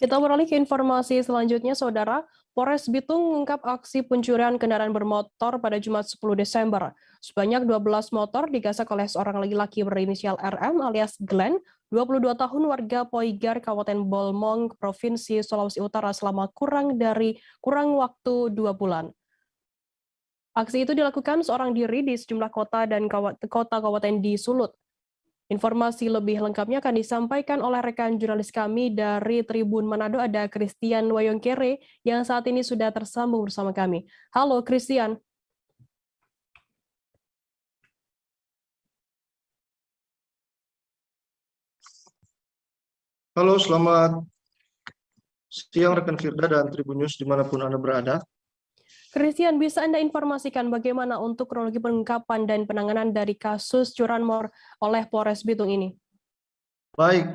Kita beralih ke informasi selanjutnya, Saudara. Polres Bitung mengungkap aksi pencurian kendaraan bermotor pada Jumat 10 Desember. Sebanyak 12 motor digasak oleh seorang laki-laki berinisial RM alias Glenn, 22 tahun warga Poigar, Kabupaten Bolmong, Provinsi Sulawesi Utara selama kurang waktu 2 bulan. Aksi itu dilakukan seorang diri di sejumlah kota dan kabupaten di Sulut. Informasi lebih lengkapnya akan disampaikan oleh rekan jurnalis kami dari Tribun Manado, ada Christian Wayongkere yang saat ini sudah tersambung bersama kami. Halo Christian. Halo, selamat siang rekan Firda dan Tribun News dimanapun Anda berada. Christian, bisa Anda informasikan bagaimana untuk kronologi pengungkapan dan penanganan dari kasus curanmor oleh Polres Bitung ini? Baik,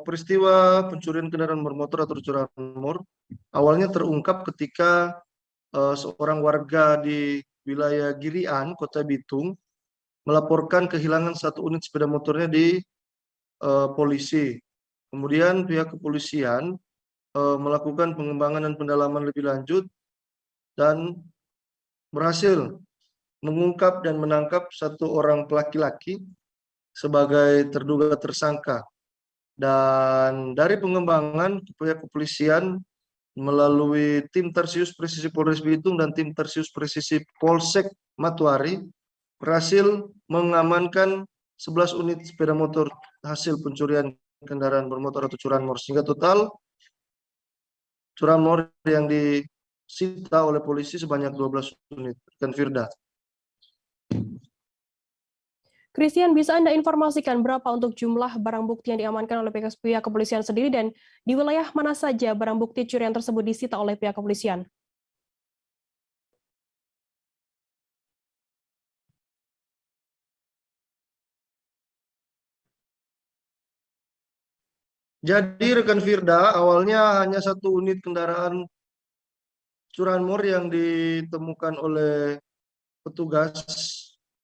peristiwa pencurian kendaraan bermotor atau curanmor awalnya terungkap ketika seorang warga di wilayah Girian, Kota Bitung, melaporkan kehilangan satu unit sepeda motornya di polisi. Kemudian pihak kepolisian melakukan pengembangan dan pendalaman lebih lanjut dan berhasil mengungkap dan menangkap satu orang laki-laki sebagai terduga tersangka. Dan dari pengembangan pihak kepolisian melalui tim Tersius Presisi Polres Bitung dan tim Tersius Presisi Polsek Matuari berhasil mengamankan 11 unit sepeda motor hasil pencurian kendaraan bermotor atau curanmor, sehingga total curanmor yang disita oleh polisi sebanyak 12 unit. Dan Firda. Christian, bisa Anda informasikan berapa untuk jumlah barang bukti yang diamankan oleh pihak kepolisian sendiri dan di wilayah mana saja barang bukti curian tersebut disita oleh pihak kepolisian? Jadi rekan Firda, awalnya hanya satu unit kendaraan curanmor yang ditemukan oleh petugas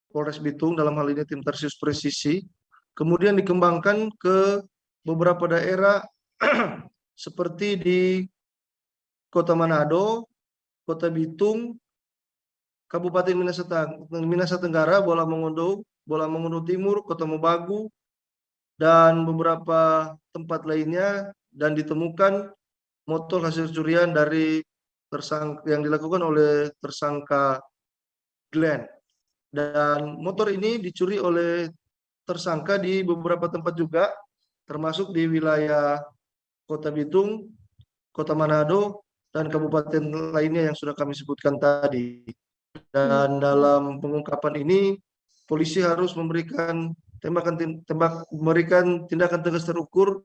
Polres Bitung, dalam hal ini tim Tersius Presisi, kemudian dikembangkan ke beberapa daerah seperti di Kota Manado, Kota Bitung, Kabupaten Minahasa Tenggara, Bola Mongondo Timur, Kota Mobagu, dan beberapa tempat lainnya, dan ditemukan motor hasil curian dari tersangka yang dilakukan oleh tersangka Glenn. Dan motor ini dicuri oleh tersangka di beberapa tempat juga, termasuk di wilayah Kota Bitung, Kota Manado, dan kabupaten lainnya yang sudah kami sebutkan tadi. Dan dalam pengungkapan ini, polisi harus memberikan tindakan tegas terukur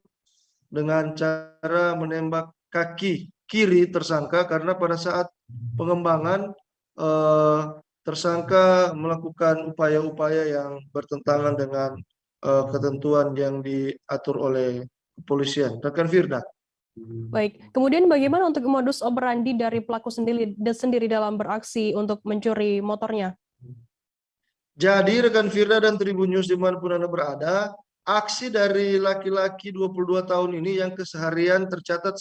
dengan cara menembak kaki kiri tersangka, karena pada saat pengembangan tersangka melakukan upaya-upaya yang bertentangan dengan ketentuan yang diatur oleh kepolisian. Rekan Firda. Baik, kemudian bagaimana untuk modus operandi dari pelaku sendiri dalam beraksi untuk mencuri motornya? Jadi rekan Firda dan Tribun News dimanapun Anda berada, aksi dari laki-laki 22 tahun ini yang keseharian tercatat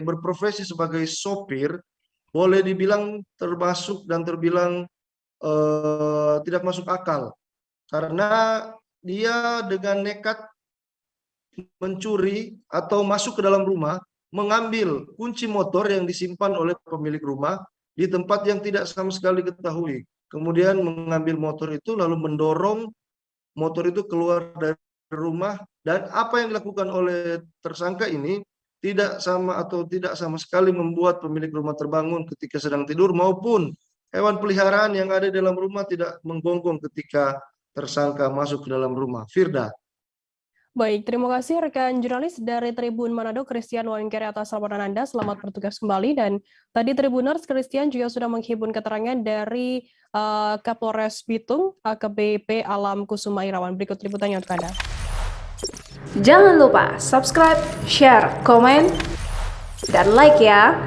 berprofesi sebagai sopir, boleh dibilang terbilang tidak masuk akal, karena dia dengan nekat mencuri atau masuk ke dalam rumah, mengambil kunci motor yang disimpan oleh pemilik rumah di tempat yang tidak sama sekali diketahui. Kemudian mengambil motor itu lalu mendorong motor itu keluar dari rumah, dan apa yang dilakukan oleh tersangka ini tidak sama sekali membuat pemilik rumah terbangun ketika sedang tidur, maupun hewan peliharaan yang ada di dalam rumah tidak menggonggong ketika tersangka masuk ke dalam rumah. Firda. Baik, terima kasih rekan jurnalis dari Tribun Manado, Christian Wayongkere atas laporan Anda. Selamat bertugas kembali. Dan tadi Tribuners, Christian juga sudah menghimpun keterangan dari Kapolres Bitung, AKBP Alam Kusuma Irawan. Berikut liputannya untuk Anda. Jangan lupa subscribe, share, komen, dan like ya.